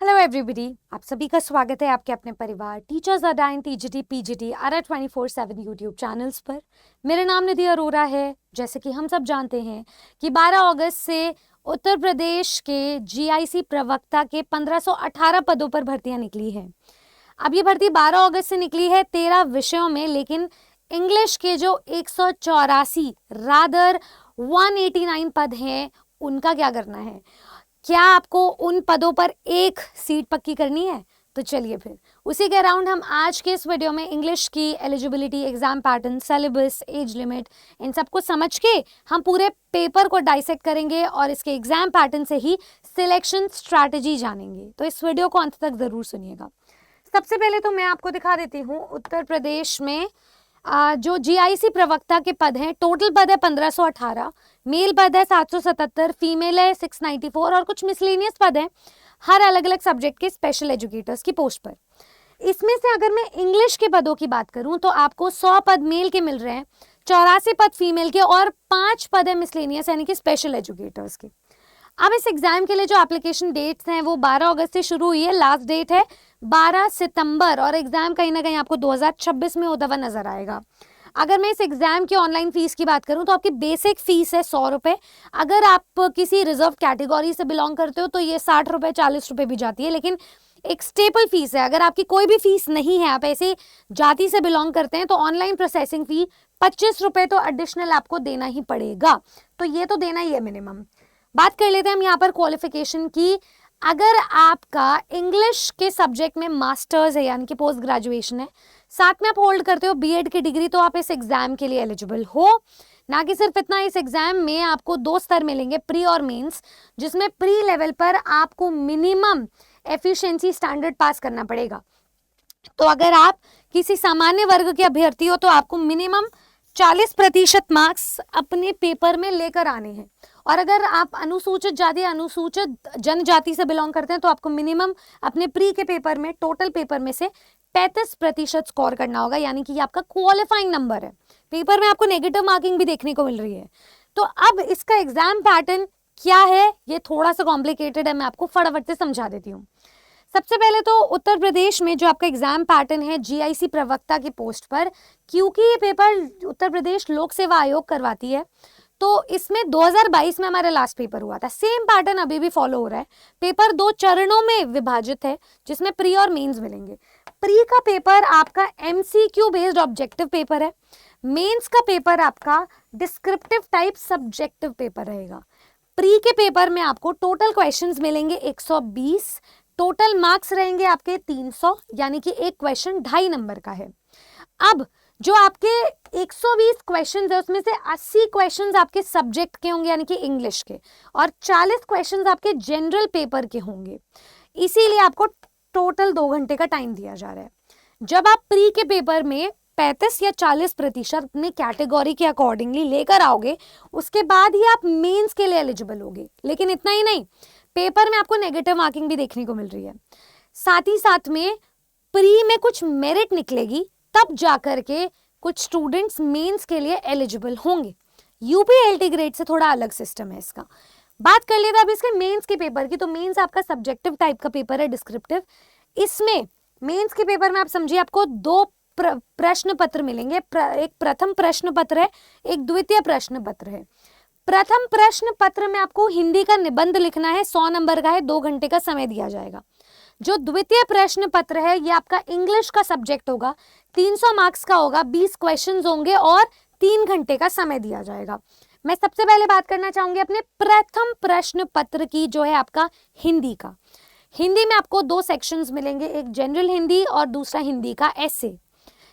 Hello everybody, आप सभी का स्वागत है आपके अपने परिवार teachers Adda in TGT PGT RR 24/7 YouTube channels पर। मेरा नाम निधि अरोरा है। जैसे कि हम सब जानते हैं कि 12 अगस्त से उत्तर प्रदेश के जीआईसी प्रवक्ता के 1518 पदों पर भर्तियां निकली है। अब ये भर्ती 12 अगस्त से निकली है 13 विषयों में, लेकिन इंग्लिश के जो 184 रादर 189 पद हैं उनका क्या करना है? क्या आपको उन पदों पर एक सीट पक्की करनी है? तो चलिए फिर उसी के अराउंड हम आज के इस वीडियो में इंग्लिश की eligibility, exam pattern, syllabus, age limit, इन सबको समझ के हम पूरे पेपर को डाइसेक्ट करेंगे और इसके एग्जाम पैटर्न से ही सिलेक्शन स्ट्रैटेजी जानेंगे। तो इस वीडियो को अंत तक जरूर सुनिएगा। सबसे पहले तो मैं आपको दिखा देती हूँ उत्तर प्रदेश में जो जीआईसी प्रवक्ता के पद हैं। टोटल पद है 1518, मेल पद है 777, फीमेल है 694 और कुछ मिसलेनियस पद हैं हर अलग अलग सब्जेक्ट के स्पेशल एजुकेटर्स की पोस्ट पर। इसमें से अगर मैं इंग्लिश के पदों की बात करूं तो आपको 100 पद मेल के मिल रहे हैं, 84 पद फीमेल के और 5 पद है मिसलेनियस यानी कि स्पेशल एजुकेटर्स के। अब इस एग्जाम के लिए जो एप्लीकेशन डेट्स हैं वो 12 अगस्त से शुरू हुई है, लास्ट डेट है 12 सितंबर और एग्जाम कहीं ना कहीं आपको 2026 में होता हुआ नजर आएगा। अगर मैं इस एग्जाम की ऑनलाइन फीस की बात करूं तो आपकी बेसिक फीस है 100 रुपये। अगर आप किसी रिजर्व कैटेगरी से बिलोंग करते हो तो ये 60 रुपये 40 रुपये भी जाती है, लेकिन एक स्टेपल फीस है। अगर आपकी कोई भी फीस नहीं है, आप ऐसे जाति से बिलोंग करते हैं, तो ऑनलाइन प्रोसेसिंग फी 25 रुपये तो एडिशनल आपको देना ही पड़ेगा। तो ये तो देना ही है मिनिमम। बात कर लेते हैं हम यहाँ पर क्वालिफिकेशन की। अगर आपका इंग्लिश के सब्जेक्ट में मास्टर्स है यानी कि पोस्ट ग्रेजुएशन है, साथ में आप होल्ड करते हो बीएड की डिग्री, तो आप इस एग्जाम के लिए एलिजिबल हो। ना कि सिर्फ इतना, इस एग्जाम में आपको 2 स्तर मिलेंगे, प्री और मेंस, जिसमें प्री लेवल पर आपको मिनिमम एफिशिएंसी स्टैंडर्ड पास करना पड़ेगा। तो अगर आप किसी सामान्य वर्ग के अभ्यर्थी हो तो आपको मिनिमम 40% मार्क्स अपने पेपर में लेकर आने हैं, और अगर आप अनुसूचित जाति, अनुसूचित जनजाति से बिलोंग करते हैं तो आपको मिनिमम अपने प्री के पेपर में, टोटल पेपर में से 35% स्कोर करना होगा, यानी कि ये आपका क्वालिफाइंग नंबर है। पेपर में आपको नेगेटिव मार्किंग भी देखने को मिल रही है। तो अब इसका एग्जाम पैटर्न क्या है, ये थोड़ा सा कॉम्प्लिकेटेड है, मैं आपको फटाफट से समझा देती हूँ। सबसे पहले तो उत्तर प्रदेश में जो आपका एग्जाम पैटर्न है जीआईसी प्रवक्ता की पोस्ट पर, क्योंकि ये पेपर उत्तर प्रदेश लोक सेवा आयोग करवाती है, तो इसमें 2022 में हमारा लास्ट पेपर हुआ था। सेम पैटर्न अभी भी फॉलो हो रहा है। पेपर 2 चरणों में विभाजित है, जिसमें प्री और मेंस मिलेंगे। प्री का पेपर आपका एमसीक्यू बेस्ड ऑब्जेक्टिव पेपर है। मेंस का पेपर आपका डिस्क्रिप्टिव टाइप सब्जेक्टिव पेपर रहेगा। प्री के पेपर में आपको टोटल क्वेश्चंस मिलेंगे 120, टोटल मार्क्स रहेंगे आपके 300, यानी कि एक क्वेश्चन 2.5 नंबर का है। अब जो आपके 120 क्वेश्चंस है उसमें से 80 क्वेश्चंस आपके सब्जेक्ट के होंगे यानी कि इंग्लिश के, और 40 क्वेश्चंस आपके जनरल पेपर के होंगे। इसीलिए आपको टोटल 2 घंटे का टाइम दिया जा रहा है। जब आप प्री के पेपर में 35 या 40% अपने कैटेगरी के अकॉर्डिंगली लेकर आओगे, उसके बाद ही आप मेंस के लिए एलिजिबल होगे। लेकिन इतना ही नहीं, पेपर में आपको नेगेटिव मार्किंग भी देखने को मिल रही है। साथ ही साथ में प्री में कुछ मेरिट निकलेगी, तब जाकर के कुछ स्टूडेंट्स मेंस के लिए एलिजिबल होंगे। यूपीएलटी ग्रेड से थोड़ा अलग सिस्टम है इसका। बात कर लेते हैं अब इसके मेंस के पेपर की। तो मेंस आपका सब्जेक्टिव टाइप का पेपर है, डिस्क्रिप्टिव। इसमें मेंस के पेपर में आप समझिए आपको 2 प्रश्न पत्र मिलेंगे। एक प्रथम प्रश्न पत्र है, एक द्वितीय प्रश्न पत्र है। प्रथम प्रश्न पत्र में आपको हिंदी का निबंध लिखना है, 100 नंबर का है, 2 घंटे का समय दिया जाएगा। जो द्वितीय प्रश्न पत्र है ये आपका इंग्लिश का सब्जेक्ट होगा, 300 मार्क्स का होगा, 20 क्वेश्चंस होंगे और 3 घंटे का समय दिया जाएगा। मैं सबसे पहले बात करना चाहूंगी अपने प्रथम प्रश्न पत्र की, जो है आपका हिंदी का। हिंदी में आपको 2 सेक्शंस मिलेंगे, एक जनरल हिंदी और दूसरा हिंदी का एसे।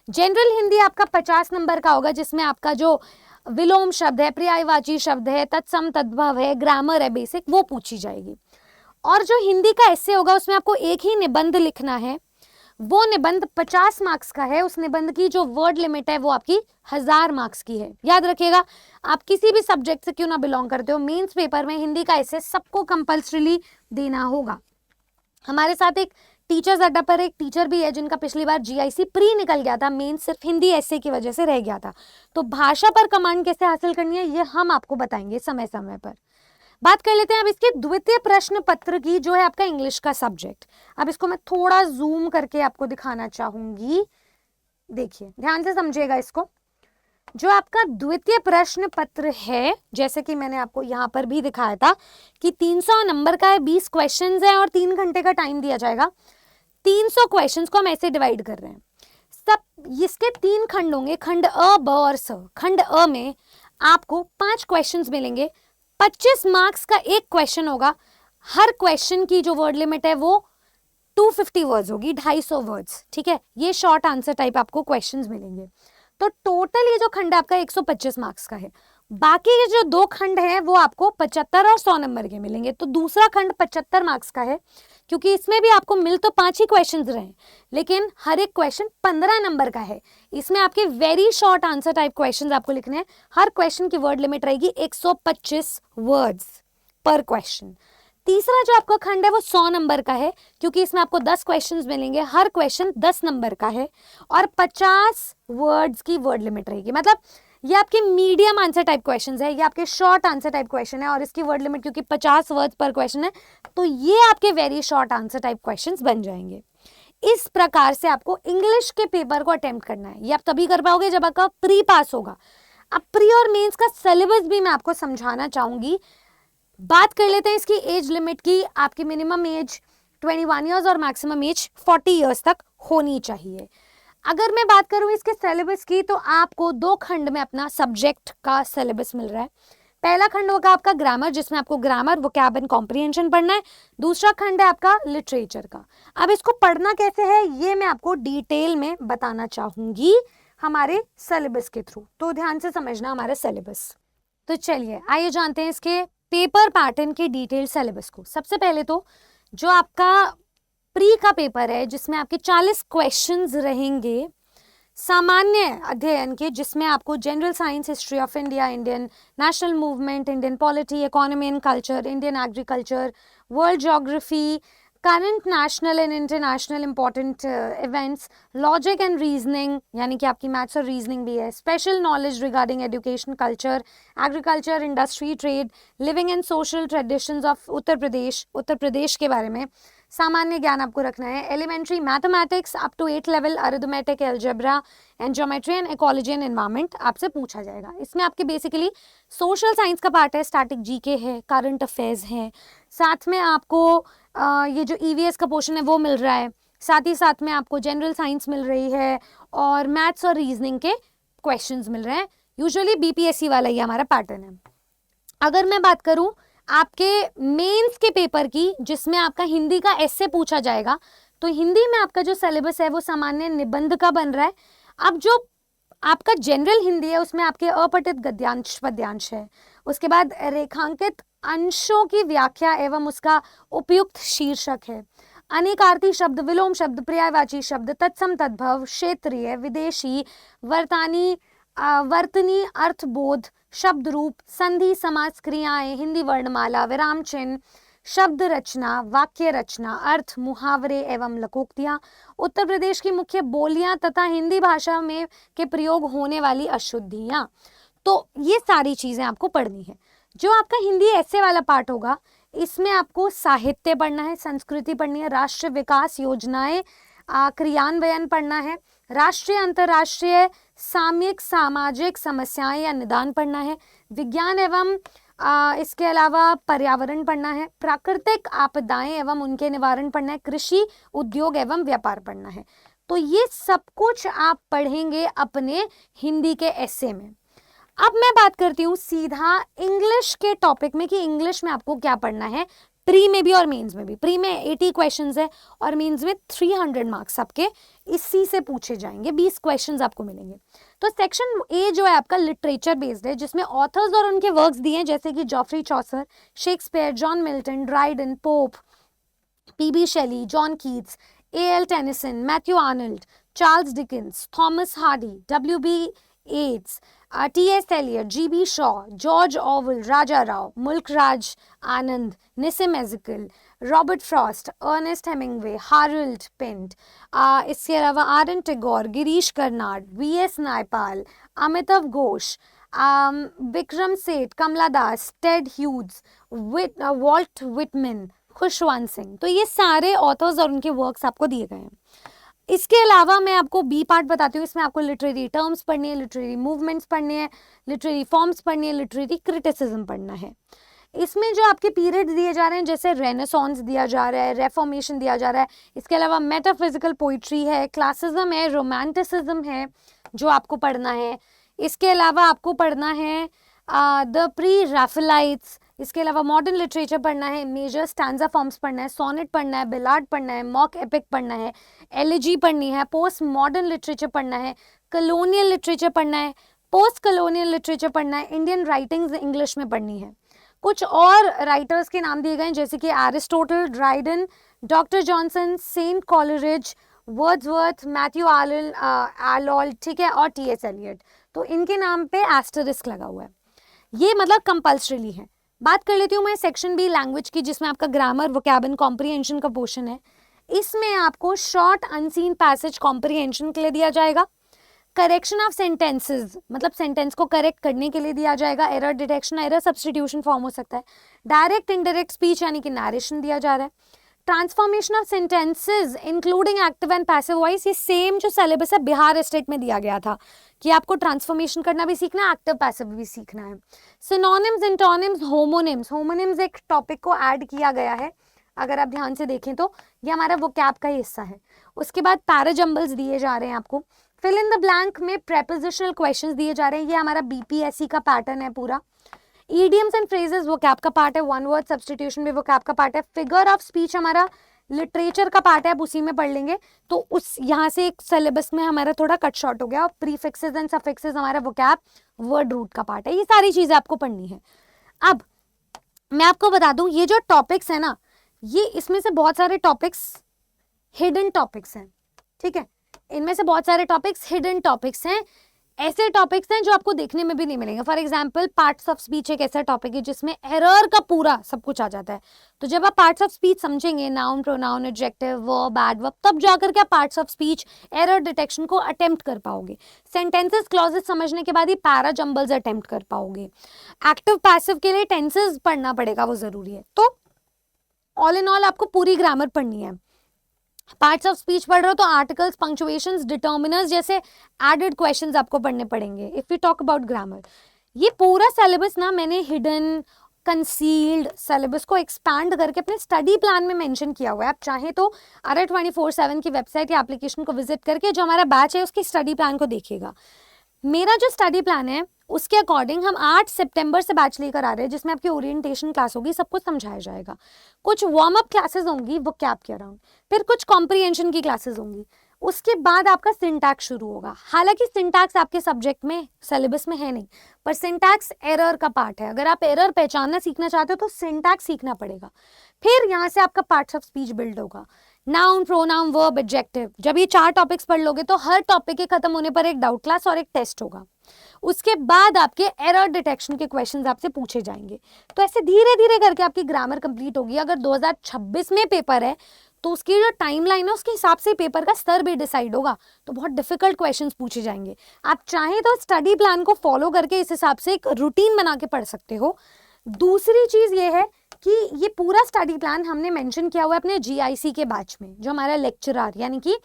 जनरल हिंदी आपका 50 नंबर का होगा, जिसमें आपका जो विलोम शब्द है, पर्यायवाची शब्द है, तत्सम तद्भव है, ग्रामर है बेसिक, वो पूछी जाएगी। और जो हिंदी का एसे होगा उसमें आपको एक ही निबंध लिखना है। वो निबंध 50 मार्क्स का है। उस निबंध की जो वर्ड लिमिट है वो आपकी 1000 मार्क्स की है। याद रखिएगा, आप किसी भी सब्जेक्ट से क्यों ना बिलोंग करते हो, मेंस पेपर में हिंदी का एसे सबको कंपल्सरीली देना होगा। हमारे साथ एक टीचर्स अड्डा पर एक टीचर भी है जिनका पिछली बार जीआईसी प्री निकल गया था, मेंस सिर्फ हिंदी एसे की वजह से रह गया था। तो भाषा पर कमांड कैसे हासिल करनी है ये हम आपको बताएंगे समय समय पर। बात कर लेते हैं अब इसके द्वितीय प्रश्न पत्र की, जो है आपका इंग्लिश का सब्जेक्ट। अब इसको मैं थोड़ा जूम करके आपको दिखाना चाहूंगी, देखिए ध्यान से समझिएगा इसको। जो आपका द्वितीय प्रश्न पत्र है, जैसे कि मैंने आपको यहाँ पर भी दिखाया था कि 300 नंबर का है, 20 क्वेश्चंस है और 3 घंटे का टाइम दिया जाएगा। 300 क्वेश्चंस को हम ऐसे डिवाइड कर रहे हैं। सब इसके 3 खंड होंगे, खंड अ, ब और स। खंड अ में आपको 5 क्वेश्चंस मिलेंगे, 25 मार्क्स का एक क्वेश्चन होगा। हर क्वेश्चन की जो वर्ड लिमिट है वो 250 वर्ड्स होगी, 250 वर्ड्स, ठीक है। ये शॉर्ट आंसर टाइप आपको क्वेश्चंस मिलेंगे। तो टोटल ये जो खंड है आपका 125 मार्क्स का है। बाकी ये जो 2 खंड है वो आपको 75 और 100 नंबर के मिलेंगे। तो दूसरा खंड 75 मार्क्स का है, क्योंकि इसमें भी आपको मिल तो 5 ही क्वेश्चन रहे, लेकिन हर एक क्वेश्चन 15 नंबर का है। इसमें आपके very short answer type question आपको लिखने हैं। हर क्वेश्चन की वर्ड लिमिट रहेगी 125 वर्ड्स पर क्वेश्चन। तीसरा जो आपका खंड है वो 100 नंबर का है, क्योंकि इसमें आपको 10 क्वेश्चंस मिलेंगे, हर क्वेश्चन 10 नंबर का है और 50 वर्ड्स की वर्ड लिमिट रहेगी। मतलब ये आपके मीडियम आंसर टाइप क्वेश्चंस है, ये आपके शॉर्ट आंसर टाइप क्वेश्चन है और इसकी वर्ड लिमिट क्योंकि 50 वर्ड्स पर क्वेश्चन है, तो ये आपके very short answer type questions बन जाएंगे। इस प्रकार से आपको इंग्लिश के पेपर को अटेम्प्ट करना है। ये आप तभी कर पाओगे जब आपका प्री पास होगा। अब प्री और मेंस का सिलेबस भी मैं आपको समझाना चाहूंगी। बात कर लेते हैं इसकी एज लिमिट की। आपकी मिनिमम एज 21 ईयर्स और मैक्सिमम एज 40 ईयर्स तक होनी चाहिए। अगर मैं बात करूं इसके सिलेबस की, तो आपको 2 खंड में अपना सब्जेक्ट का सिलेबस मिल रहा है। पहला खंड होगा आपका ग्रामर, जिसमें आपको ग्रामर, वोकैब एंड कॉम्प्रिहेंशन पढ़ना है। दूसरा खंड है आपका लिटरेचर का। अब इसको पढ़ना कैसे है ये मैं आपको डिटेल में बताना चाहूंगी हमारे सिलेबस के थ्रू, तो ध्यान से समझना हमारा सिलेबस। तो चलिए आइए जानते हैं इसके पेपर पैटर्न के डिटेल सिलेबस को। सबसे पहले तो जो आपका प्री का पेपर है, जिसमें आपके 40 क्वेश्चंस रहेंगे सामान्य अध्ययन के, जिसमें आपको general science, history of India, Indian national movement, Indian polity, economy and culture, Indian agriculture, world geography, current national and international important events, logic and reasoning, यानी कि आपकी मैथ्स और रीजनिंग भी है, special knowledge regarding education, culture, agriculture, industry, trade, living and social traditions of Uttar Pradesh के बारे में सामान्य ज्ञान आपको रखना है। Elementary mathematics up to 8 level, arithmetic, algebra and geometry and ecology and environment आपसे पूछा जाएगा। इसमें आपके बेसिकली सोशल साइंस का पार्ट है, स्टैटिक जीके है, करंट अफेयर्स है, साथ में आपको ये जो ईवीएस का पोर्शन है वो मिल रहा है, साथ ही साथ में आपको जनरल साइंस मिल रही है और मैथ्स और रीजनिंग के क्वेश्चंस मिल रहे हैं। यूजुअली बीपीएससी वाला ही हमारा पैटर्न है। अगर मैं बात करूं आपके मेंस के पेपर की, जिसमें आपका हिंदी का एस्से पूछा जाएगा, तो हिंदी में आपका जो सिलेबस है वो सामान्य निबंध का बन रहा है। अब जो आपका जनरल हिंदी है उसमें आपके अपठित गद्यांश पद्यांश है, उसके बाद रेखांकित अंशों की व्याख्या एवं उसका उपयुक्त शीर्षक है, अनेकार्थी शब्द, विलोम शब्द, पर्यायवाची शब्द, तत्सम तद्भव, क्षेत्रीय, विदेशी, वर्तनी, अर्थबोध, शब्द रूप, संधि, समास, क्रियाएं, हिंदी वर्णमाला, विराम चिन्ह, शब्द रचना, वाक्य रचना, अर्थ, मुहावरे एवं लोकोक्तियां, उत्तर प्रदेश की मुख्य बोलियां तथा हिंदी भाषा में के प्रयोग होने वाली अशुद्धियां। तो ये सारी चीजें आपको पढ़नी है। जो आपका हिंदी ऐसे वाला पार्ट होगा, इसमें आपको साहित्य पढ़ना है, संस्कृति पढ़नी है, राष्ट्रीय विकास योजनाएं क्रियान्वयन पढ़ना है, राष्ट्रीय अंतर्राष्ट्रीय सामयिक सामाजिक समस्याएं या निदान पढ़ना है, विज्ञान एवं इसके अलावा पर्यावरण पढ़ना है, प्राकृतिक आपदाएं एवं उनके निवारण पढ़ना है, कृषि, उद्योग एवं व्यापार पढ़ना है। तो ये सब कुछ आप पढ़ेंगे अपने हिंदी के एस्से में। अब मैं बात करती हूँ सीधा इंग्लिश के टॉपिक में कि इंग्लिश में आपको क्या पढ़ना है, प्री में भी और मेंस में भी। प्री में 80 क्वेश्चंस है और मेंस में 300 मार्क्स आपके इसी से पूछे जाएंगे, 20 क्वेश्चंस आपको मिलेंगे। तो सेक्शन ए जो है आपका लिटरेचर बेस्ड है, जिसमें ऑथर्स और उनके वर्क्स दिए हैं, जैसे कि Geoffrey Chaucer, Shakespeare, John Milton, Dryden, Pope, PB Shelley, John Keats, AL Tennyson, Matthew Arnold, Charles Dickens, Thomas Hardy, WB Yeats, TS. Eliot, GB. Shaw, George Orwell, Raja Rao, Mulk Raj Anand, Nissim Ezekiel, Robert Frost, Ernest Hemingway, Harold Pinter, इसके अलावा R N Tagore, Girish Karnad, VS. Naipaul, Amitav Ghosh, Vikram Seth, Kamala Das, Ted Hughes, Walt Whitman, Khushwant Singh. तो ये सारे authors और उनके works आपको दिए गए हैं। इसके अलावा मैं आपको बी पार्ट बताती हूँ, इसमें आपको लिटरेरी टर्म्स पढ़नी है, लिटरेरी मूवमेंट्स पढ़ने हैं, लिटरेरी फॉर्म्स पढ़नी है, लिटरेरी क्रिटिसिज्म पढ़ना है। इसमें जो आपके पीरियड्स दिए जा रहे हैं, जैसे रेनेसॉन्स दिया जा रहा है, रेफॉर्मेशन दिया जा रहा है, इसके अलावा मेटाफिजिकल पोइट्री है, क्लासिज्म है, रोमांटिसिज्म है जो आपको पढ़ना है। इसके अलावा आपको पढ़ना है द प्री राफेलाइट्स, इसके अलावा मॉडर्न लिटरेचर पढ़ना है, मेजर स्टैंजा फॉर्म्स पढ़ना है, सोनेट पढ़ना है, बिलार्ड पढ़ना है, मॉक एपिक पढ़ना है, एलिजी पढ़नी है, पोस्ट मॉडर्न लिटरेचर पढ़ना है, कलोनियल लिटरेचर पढ़ना है, पोस्ट कलोनियल लिटरेचर पढ़ना है, इंडियन राइटिंग्स इंग्लिश में पढ़नी है। कुछ और राइटर्स के नाम दिए गए हैं, जैसे कि Aristotle, Dryden, doctor Johnson, saint Coleridge, Wordsworth, Matthew Arnold, ठीक है, और टी.एस. एलियट। तो इनके नाम पे एस्टरिस्क लगा हुआ है, ये मतलब कंपल्सरीली है। बात कर लेती हूँ मैं सेक्शन बी लैंग्वेज की, जिसमें आपका ग्रामर, वोकैब एंड कॉम्प्रिहेंशन का पोर्शन है। इसमें आपको शॉर्ट अनसीन पैसेज कॉम्प्रिहेंशन के लिए दिया जाएगा, करेक्शन ऑफ सेंटेंसेस मतलब सेंटेंस को करेक्ट करने के लिए दिया जाएगा, error detection, error substitution form हो सकता है, डायरेक्ट इनडायरेक्ट स्पीच यानी कि नरेशन दिया जा रहा है, transformation of sentences including active and passive voice. ये सेम जो सिलेबस है बिहार स्टेट में दिया गया था कि आपको ट्रांसफॉर्मेशन करना भी सीखना है, एक्टिव पैसिव भी सीखना है। Synonyms, antonyms, homonyms. होमोनिम्स एक टॉपिक को ऐड किया गया है, अगर आप ध्यान से देखें तो ये हमारा वोकैब का हिस्सा है। उसके बाद पैराजम्बल्स दिए जा रहे हैं आपको। फिल इन द ब्लैंक में प्रेपोजिशनल क्वेश्चंस दिए जा रहे हैं, ये हमारा बीपीएससी का पैटर्न है पूरा। ईडियम्स एंड फ्रेजेस वोकैब का पार्ट है, वन वर्ड सब्स्टिट्यूशन भी वोकैब का पार्ट है। फिगर ऑफ स्पीच हमारा लिटरेचर का पार्ट है, आप उसी में पढ़ लेंगे। तो उस यहाँ से एक सिलेबस में हमारा थोड़ा कट शॉर्ट हो गया। और प्रीफिक्सेस एंड सफिक्सेस हमारा वोकैब वर्ड रूट का पार्ट है। ये सारी चीजें आपको पढ़नी है। अब मैं आपको बता दूं, ये जो टॉपिक्स है ना, ये इसमें से बहुत सारे टॉपिक्स हिडन टॉपिक्स हैं, ठीक है। इनमें से बहुत सारे टॉपिक्स हिडन टॉपिक्स हैं, ऐसे टॉपिक्स हैं जो आपको देखने में भी नहीं मिलेंगे। For example parts of speech एक ऐसा टॉपिक है जिसमें एरर का पूरा सब कुछ आ जाता है। तो जब आप पार्ट्स ऑफ स्पीच समझेंगे, noun, pronoun, adjective, verb, adverb, तब जाकर के आप parts of speech error detection को अटेम्प्ट कर पाओगे। सेंटेंसेस, क्लॉजेस समझने के बाद ही पैराजम्बल्स अटेम्प्ट कर पाओगे। एक्टिव पैसिव के लिए टेंसेस पढ़ना पड़ेगा, वो जरूरी है। तो ऑल इन ऑल आपको पूरी ग्रामर पढ़नी है। पार्ट्स ऑफ स्पीच पढ़ रहे हो तो आर्टिकल्स, पंक्चुएशंस, डिटर्मिनर्स जैसे एडेड क्वेश्चंस आपको पढ़ने पड़ेंगे। If you talk about grammar, ये पूरा सिलेबस ना मैंने हिडन, कंसील्ड सिलेबस को एक्सपैंड करके अपने स्टडी प्लान में मेंशन किया हुआ है। आप चाहें तो अरे 24/7 की वेबसाइट या एप्लीकेशन को विजिट करके जो हमारा बैच है उसकी स्टडी प्लान को देखिएगा। मेरा जो स्टडी प्लान है उसके अकॉर्डिंग हम 8 सितंबर से बैच लेकर आ रहे हैं, जिसमें आपकी ओरिएंटेशन क्लास होगी, सब कुछ समझाया जाएगा। कुछ वार्म अप क्लासेस होंगी वोकैब के अराउंड, फिर कुछ कॉम्प्रिहेंशन की क्लासेस होंगी। उसके बाद आपका सिंटैक्स शुरू होगा। हालांकि सिंटैक्स आपके सब्जेक्ट में सिलेबस में है नहीं, पर सिंटैक्स एरर का पार्ट है। अगर आप एरर पहचानना सीखना चाहते हो तो सिंटैक्स सीखना पड़ेगा। फिर यहाँ से आपका पार्ट्स ऑफ स्पीच बिल्ड होगा, नाउन, प्रोनाउन, वर्ब, एडजेक्टिव। जब ये 4 टॉपिक्स पढ़ लोगे तो हर टॉपिक के खत्म होने पर एक डाउट क्लास और एक टेस्ट होगा। उसके बाद आपके एरर डिटेक्शन के क्वेश्चंस आपसे पूछे जाएंगे। तो ऐसे धीरे धीरे करके आपकी ग्रामर कंप्लीट होगी। अगर 2026 में पेपर है तो उसकी जो टाइमलाइन है उसके हिसाब से पेपर का स्तर भी डिसाइड होगा। तो बहुत डिफिकल्ट क्वेश्चंस पूछे जाएंगे। आप चाहें तो स्टडी प्लान को फॉलो करके इस हिसाब से एक रूटीन बना के पढ़ सकते हो। दूसरी चीज ये है कि ये पूरा स्टडी प्लान हमने मेंशन किया हुआ है अपने जीआईसी के बैच में, जो हमारा लेक्चरर यानी कि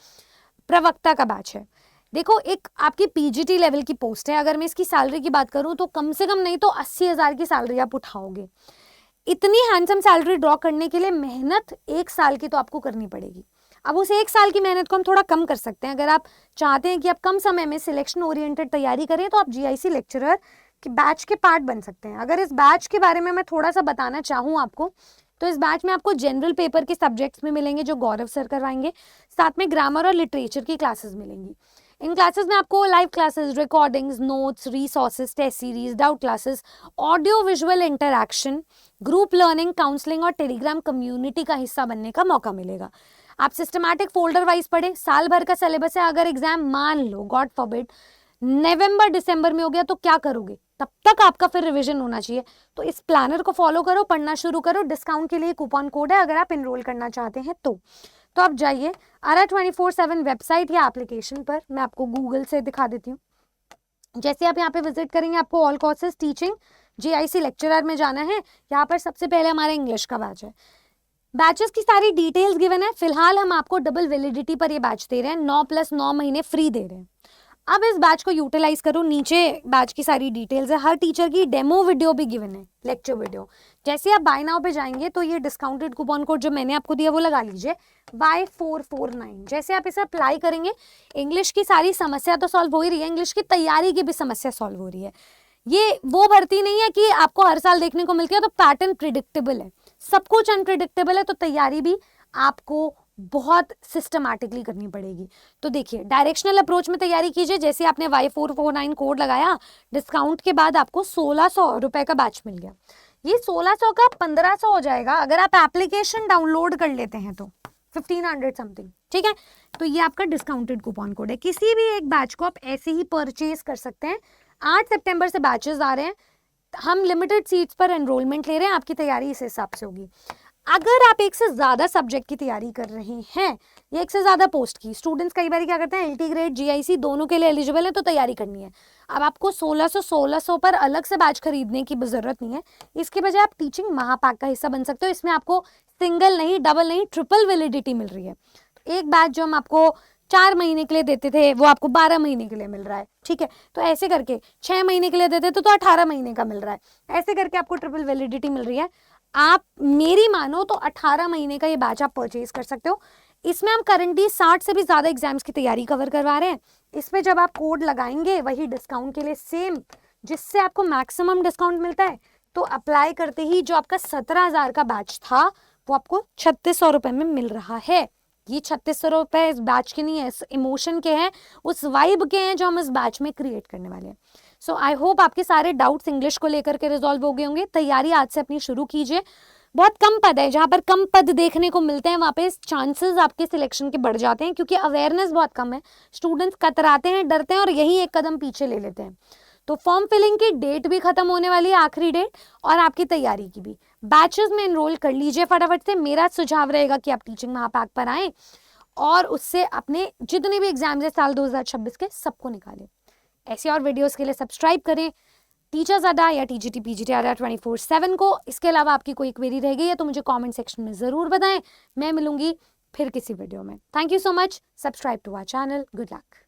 प्रवक्ता का बैच है। देखो, एक आपकी पीजीटी लेवल की पोस्ट है। अगर मैं इसकी सैलरी की बात करूं तो कम से कम नहीं तो 80,000 की सैलरी आप उठाओगे। इतनी हैंडसम सैलरी ड्रॉ करने के लिए मेहनत 1 साल की तो आपको करनी पड़ेगी। अब उस 1 साल की मेहनत को हम थोड़ा कम कर सकते हैं। अगर आप चाहते हैं कि आप कम समय में सिलेक्शन ओरिएंटेड तैयारी करें तो आप जीआईसी लेक्चरर के बैच के पार्ट बन सकते हैं। अगर इस बैच के बारे में मैं थोड़ा सा बताना चाहूँ आपको, तो इस बैच में आपको जनरल पेपर के सब्जेक्ट्स में मिलेंगे जो गौरव सर करवाएंगे, साथ में ग्रामर और लिटरेचर की क्लासेस मिलेंगी। इन क्लासेस में आपको live classes, recordings, notes, resources, test series, doubt classes, audio visual interaction, group learning, counselling और टेलीग्राम कम्युनिटी का हिस्सा बनने का मौका मिलेगा। आप सिस्टमैटिक फोल्डर वाइज पढ़े, साल भर का सिलेबस है। अगर एग्जाम मान लो गॉड फॉरबिड नवंबर दिसंबर में हो गया तो क्या करोगे? तब तक आपका फिर रिवीजन होना चाहिए। तो इस प्लानर को फॉलो करो, पढ़ना शुरू करो। डिस्काउंट के लिए कूपन कोड है अगर आप एनरोल करना चाहते हैं तो आप जाइए आरा 24/7 वेबसाइट या एप्लीकेशन पर। मैं आपको गूगल से दिखा देती हूँ। जैसे आप यहाँ पे विजिट करेंगे, आपको all courses teaching JIC lecturer में जाना है। यहाँ पर सबसे पहले हमारा इंग्लिश का बैच है। बैचेस की सारी डिटेल्स गिवन है। फिलहाल हम आपको डबल वैलिडिटी पर ये बैच दे रहे हैं, 9+9 महीने फ्री दे रहे हैं। अब इस बैच को यूटिलाइज करो। नीचे बैच की सारी डिटेल्स है, हर टीचर की डेमो वीडियो भी गिवन है, लेक्चर वीडियो। जैसे आप बाय नाउ पे जाएंगे तो ये डिस्काउंटेड कूपन कोड जो मैंने आपको दिया वो लगा लीजिए, Y449। जैसे आप इसे अप्लाई करेंगे, इंग्लिश की सारी समस्या तो सॉल्व हो ही रही है, इंग्लिश की तैयारी की भी समस्या सॉल्व हो रही है। ये वो भर्ती नहीं है कि आपको हर साल देखने को मिलती है, तो पैटर्न प्रिडिक्टेबल है, सब कुछ अनप्रिडिक्टेबल है, तो तैयारी भी आपको बहुत सिस्टमैटिकली करनी पड़ेगी। तो देखिए, डायरेक्शनल अप्रोच में तैयारी कीजिए। जैसे आपने Y449 कोड लगाया, डिस्काउंट के बाद आपको 1600 रुपए का बैच मिल गया। ये 1600 का 1500 हो जाएगा अगर आप एप्लीकेशन डाउनलोड कर लेते हैं तो 1500 समथिंग, ठीक है। तो ये आपका डिस्काउंटेड कूपन कोड है। किसी भी एक बैच को आप ऐसे ही परचेज कर सकते हैं। 8 सितंबर से बैचेस आ रहे हैं, हम लिमिटेड सीट्स पर एनरोलमेंट ले रहे हैं, आपकी तैयारी इस हिसाब से होगी। अगर आप एक से ज्यादा सब्जेक्ट की तैयारी कर रहे हैं या एक से ज्यादा पोस्ट की, स्टूडेंट्स कई बार क्या करते हैं, LT ग्रेड JIC दोनों के लिए एलिजिबल है तो तैयारी करनी है। अब आपको 1600 पर अलग से बैच खरीदने की जरूरत नहीं है। इसके बजाय आप टीचिंग महापैक का हिस्सा बन सकते हो। इसमें आपको सिंगल नहीं, डबल नहीं, ट्रिपल वैलिडिटी मिल रही है। एक बैच जो हम आपको 4 महीने के लिए देते थे वो आपको 12 महीने के लिए मिल रहा है, ठीक है। तो ऐसे करके 6 महीने के लिए देते थे तो 18 महीने का मिल रहा है। ऐसे करके आपको ट्रिपल वैलिडिटी मिल रही है। आप मेरी मानो तो 18 महीने का ये बैच आप परचेज कर सकते हो। इसमें हम करंटली 60 से भी ज्यादा एग्जाम्स की तैयारी कवर करवा रहे हैं। इसमें जब आप कोड लगाएंगे वही डिस्काउंट के लिए सेम, जिससे आपको मैक्सिमम डिस्काउंट मिलता है। तो अप्लाई करते ही जो आपका 17,000 का बैच था वो आपको 3600 रुपए में मिल रहा है। ये 3600 रुपए इस बैच के नहीं है, इस इमोशन के हैं, उस वाइब के हैं जो हम इस बैच में क्रिएट करने वाले हैं। सो आई होप आपके सारे डाउट्स इंग्लिश को लेकर के रिजॉल्व हो गए होंगे। तैयारी आज से अपनी शुरू कीजिए। बहुत कम पद है, जहां पर कम पद देखने को मिलते हैं वहां पे चांसेस आपके सिलेक्शन के बढ़ जाते हैं, क्योंकि अवेयरनेस बहुत कम है। स्टूडेंट्स कतराते हैं, डरते हैं और यही एक कदम पीछे ले लेते हैं। तो फॉर्म फिलिंग की डेट भी खत्म होने वाली है, आखिरी डेट, और आपकी तैयारी की भी। बैचेस में एनरोल कर लीजिए फटाफट से। मेरा सुझाव रहेगा कि आप टीचिंग महापैक पर आए और उससे अपने जितने भी एग्जाम्स है साल 2026 के सबको निकालें। ऐसे और वीडियोस के लिए सब्सक्राइब करें टीचर्स अड्डा या TGT PGT अड्डा 24/7 को। इसके अलावा आपकी कोई क्वेरी रह गई है तो मुझे कमेंट सेक्शन में ज़रूर बताएं। मैं मिलूंगी फिर किसी वीडियो में। Thank you so much. Subscribe to our channel. Good luck.